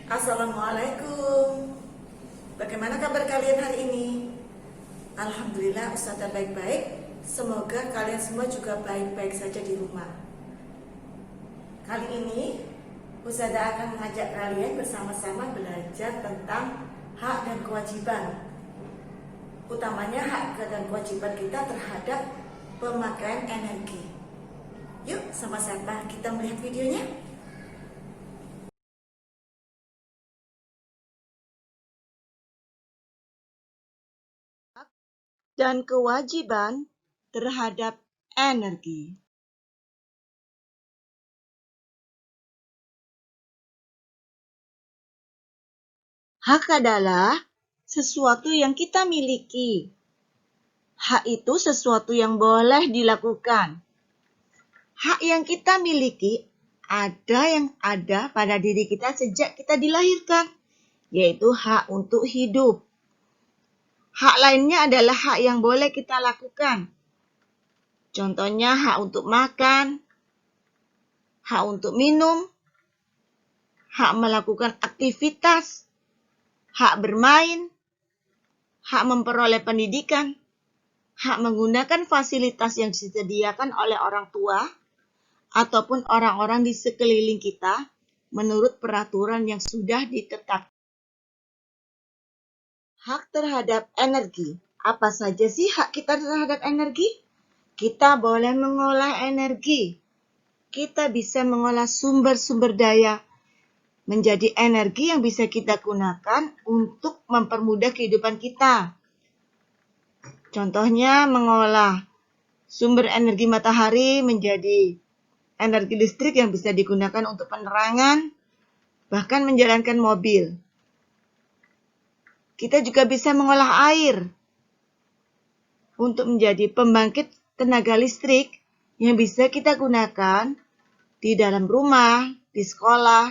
Assalamualaikum. Bagaimana kabar kalian hari ini? Alhamdulillah Ustazah baik-baik. Semoga kalian semua juga baik-baik saja di rumah. Kali ini Ustazah akan mengajak kalian bersama-sama belajar tentang hak dan kewajiban. Utamanya hak dan kewajiban kita terhadap pemakaian energi. Yuk sama-sama kita melihat videonya. Dan kewajiban terhadap energi. Hak adalah sesuatu yang kita miliki. Hak itu sesuatu yang boleh dilakukan. Hak yang kita miliki yang ada pada diri kita sejak kita dilahirkan, yaitu hak untuk hidup. Hak lainnya adalah hak yang boleh kita lakukan. Contohnya hak untuk makan, hak untuk minum, hak melakukan aktivitas, hak bermain, hak memperoleh pendidikan, hak menggunakan fasilitas yang disediakan oleh orang tua ataupun orang-orang di sekeliling kita menurut peraturan yang sudah ditetapkan. Hak terhadap energi. Apa saja sih hak kita terhadap energi? Kita boleh mengolah energi. Kita bisa mengolah sumber-sumber daya menjadi energi yang bisa kita gunakan untuk mempermudah kehidupan kita. Contohnya mengolah sumber energi matahari menjadi energi listrik yang bisa digunakan untuk penerangan, bahkan menjalankan mobil. Kita juga bisa mengolah air untuk menjadi pembangkit tenaga listrik yang bisa kita gunakan di dalam rumah, di sekolah,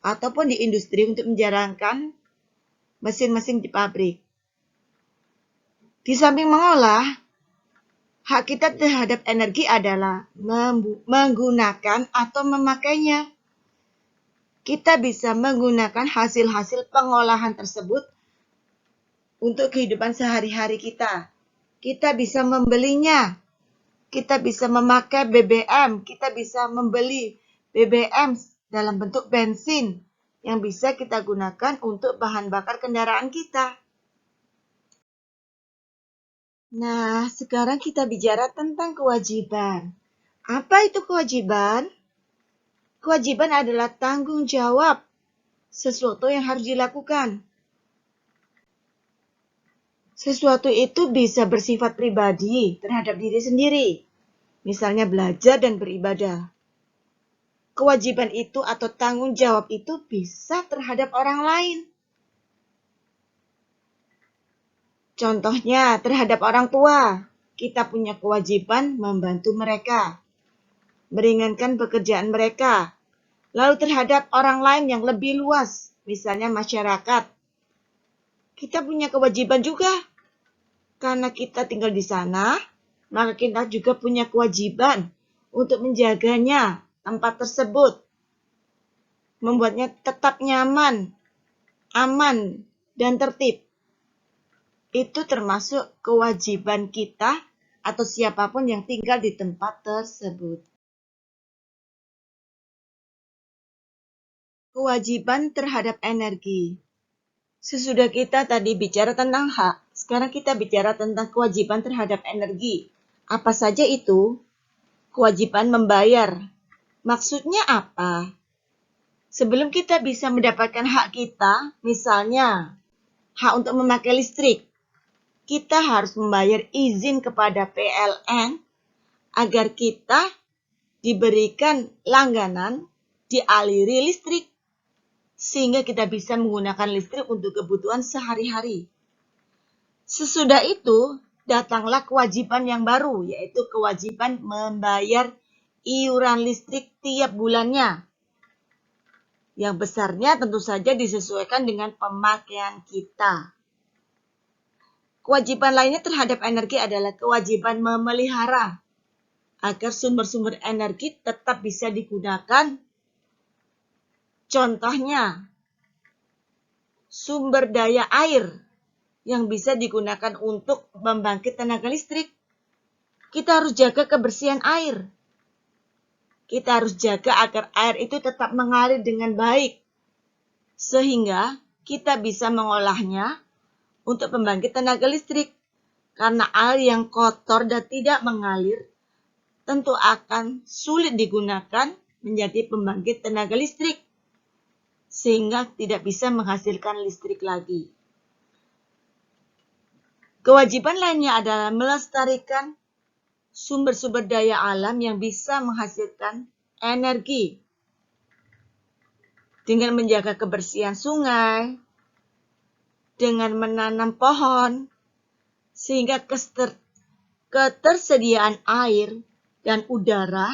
ataupun di industri untuk menjalankan mesin-mesin di pabrik. Di samping mengolah, hak kita terhadap energi adalah menggunakan atau memakainya. Kita bisa menggunakan hasil-hasil pengolahan tersebut untuk kehidupan sehari-hari kita. Kita bisa membelinya. Kita bisa memakai BBM. Kita bisa membeli BBM dalam bentuk bensin yang bisa kita gunakan untuk bahan bakar kendaraan kita. Nah, sekarang kita bicara tentang kewajiban. Apa itu kewajiban? Kewajiban adalah tanggung jawab, sesuatu yang harus dilakukan. Sesuatu itu bisa bersifat pribadi terhadap diri sendiri, misalnya belajar dan beribadah. Kewajiban itu atau tanggung jawab itu bisa terhadap orang lain. Contohnya terhadap orang tua, kita punya kewajiban membantu mereka, meringankan pekerjaan mereka. Lalu terhadap orang lain yang lebih luas, misalnya masyarakat, kita punya kewajiban juga. Karena kita tinggal di sana, maka kita juga punya kewajiban untuk menjaganya, tempat tersebut. Membuatnya tetap nyaman, aman, dan tertib. Itu termasuk kewajiban kita atau siapapun yang tinggal di tempat tersebut. Kewajiban terhadap energi. Sesudah kita tadi bicara tentang hak, sekarang kita bicara tentang kewajiban terhadap energi. Apa saja itu? Kewajiban membayar. Maksudnya apa? Sebelum kita bisa mendapatkan hak kita, misalnya hak untuk memakai listrik, kita harus membayar izin kepada PLN agar kita diberikan langganan dialiri listrik, sehingga kita bisa menggunakan listrik untuk kebutuhan sehari-hari. Sesudah itu, datanglah kewajiban yang baru, yaitu kewajiban membayar iuran listrik tiap bulannya. Yang besarnya tentu saja disesuaikan dengan pemakaian kita. Kewajiban lainnya terhadap energi adalah kewajiban memelihara, agar sumber-sumber energi tetap bisa digunakan Contohnya, sumber daya air yang bisa digunakan untuk membangkit tenaga listrik. Kita harus jaga kebersihan air. Kita harus jaga agar air itu tetap mengalir dengan baik, sehingga kita bisa mengolahnya untuk pembangkit tenaga listrik. Karena air yang kotor dan tidak mengalir tentu akan sulit digunakan menjadi pembangkit tenaga listrik, sehingga tidak bisa menghasilkan listrik lagi. Kewajiban lainnya adalah melestarikan sumber-sumber daya alam yang bisa menghasilkan energi dengan menjaga kebersihan sungai, dengan menanam pohon, sehingga ketersediaan air dan udara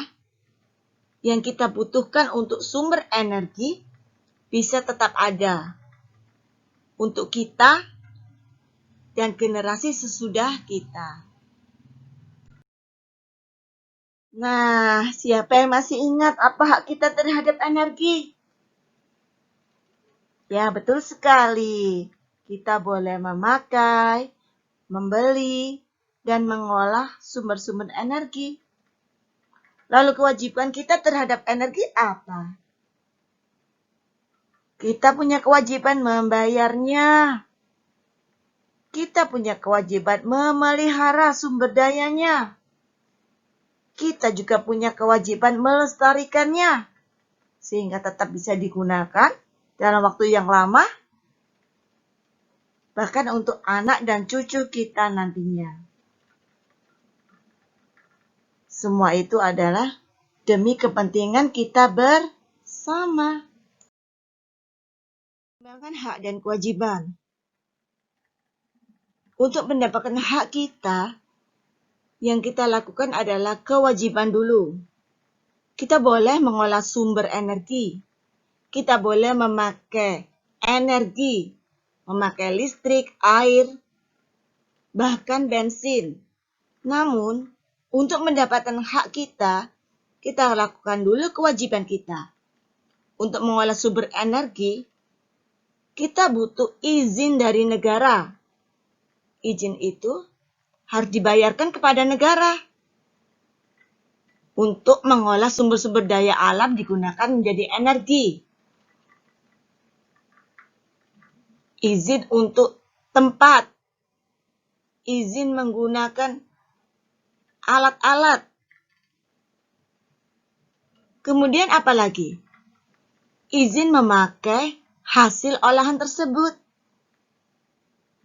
yang kita butuhkan untuk sumber energi bisa tetap ada untuk kita dan generasi sesudah kita. Nah, siapa yang masih ingat apa hak kita terhadap energi? Ya, betul sekali. Kita boleh memakai, membeli, dan mengolah sumber-sumber energi. Lalu kewajiban kita terhadap energi apa? Kita punya kewajiban membayarnya. Kita punya kewajiban memelihara sumber dayanya. Kita juga punya kewajiban melestarikannya, sehingga tetap bisa digunakan dalam waktu yang lama, bahkan untuk anak dan cucu kita nantinya. Semua itu adalah demi kepentingan kita bersama. Pertimbangan hak dan kewajiban. Untuk mendapatkan hak kita, yang kita lakukan adalah kewajiban dulu. Kita boleh mengolah sumber energi. Kita boleh memakai energi, memakai listrik, air, bahkan bensin. Namun, untuk mendapatkan hak kita lakukan dulu kewajiban kita. Untuk mengolah sumber energi, kita butuh izin dari negara. Izin itu harus dibayarkan kepada negara. Untuk mengolah sumber-sumber daya alam digunakan menjadi energi. Izin untuk tempat. Izin menggunakan alat-alat. Kemudian apa lagi? Izin memakai hasil olahan tersebut.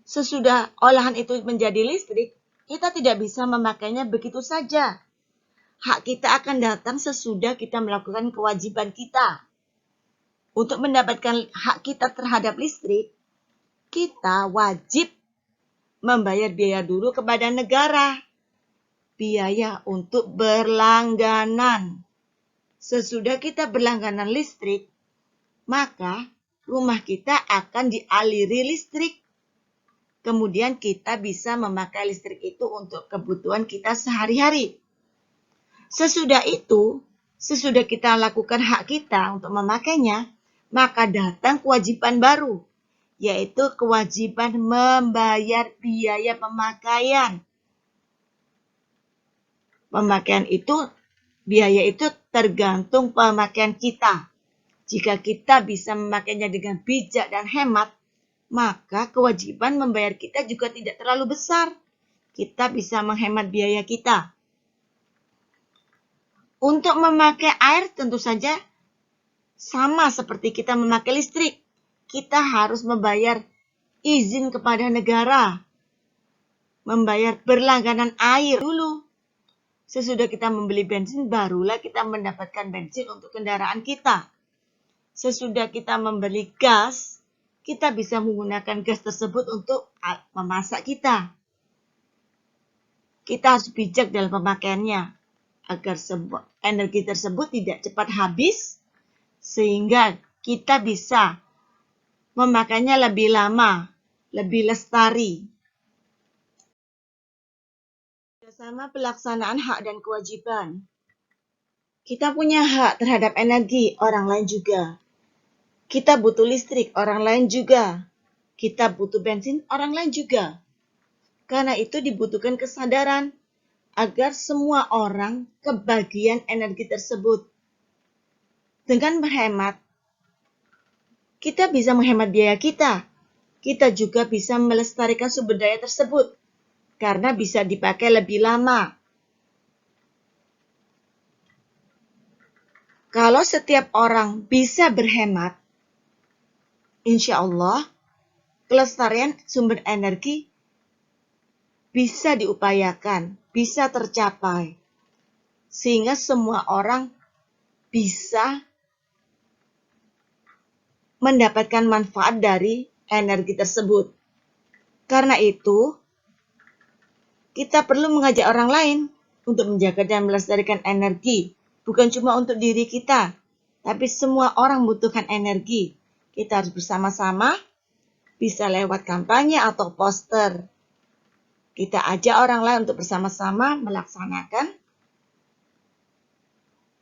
Sesudah olahan itu menjadi listrik, kita tidak bisa memakainya begitu saja. Hak kita akan datang sesudah kita melakukan kewajiban kita. Untuk mendapatkan hak kita terhadap listrik, kita wajib membayar biaya dulu kepada negara. Biaya untuk berlangganan. Sesudah kita berlangganan listrik, maka rumah kita akan dialiri listrik. Kemudian kita bisa memakai listrik itu untuk kebutuhan kita sehari-hari. Sesudah itu, sesudah kita lakukan hak kita untuk memakainya, maka datang kewajiban baru, yaitu kewajiban membayar biaya pemakaian. Biaya itu tergantung pemakaian kita. Jika kita bisa memakainya dengan bijak dan hemat, maka kewajiban membayar kita juga tidak terlalu besar. Kita bisa menghemat biaya kita. Untuk memakai air tentu saja sama seperti kita memakai listrik. Kita harus membayar izin kepada negara. Membayar berlangganan air dulu. Sesudah kita membeli bensin, barulah kita mendapatkan bensin untuk kendaraan kita. Sesudah kita membeli gas, kita bisa menggunakan gas tersebut untuk memasak kita. Kita harus bijak dalam pemakaiannya, agar energi tersebut tidak cepat habis, sehingga kita bisa memakainya lebih lama, lebih lestari. Bersama pelaksanaan hak dan kewajiban. Kita punya hak terhadap energi, orang lain juga. Kita butuh listrik, orang lain juga. Kita butuh bensin, orang lain juga. Karena itu dibutuhkan kesadaran agar semua orang kebagian energi tersebut. Dengan berhemat, kita bisa menghemat biaya kita. Kita juga bisa melestarikan sumber daya tersebut karena bisa dipakai lebih lama. Kalau setiap orang bisa berhemat, insya Allah kelestarian sumber energi bisa diupayakan, bisa tercapai, sehingga semua orang bisa mendapatkan manfaat dari energi tersebut. Karena itu, kita perlu mengajak orang lain untuk menjaga dan melestarikan energi, bukan cuma untuk diri kita, tapi semua orang membutuhkan energi. Kita harus bersama-sama, bisa lewat kampanye atau poster. Kita ajak orang lain untuk bersama-sama melaksanakan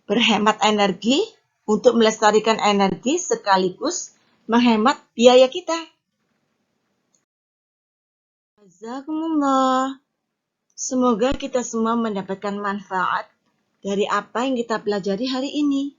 berhemat energi untuk melestarikan energi sekaligus menghemat biaya kita. Jazakumullah. Semoga kita semua mendapatkan manfaat dari apa yang kita pelajari hari ini.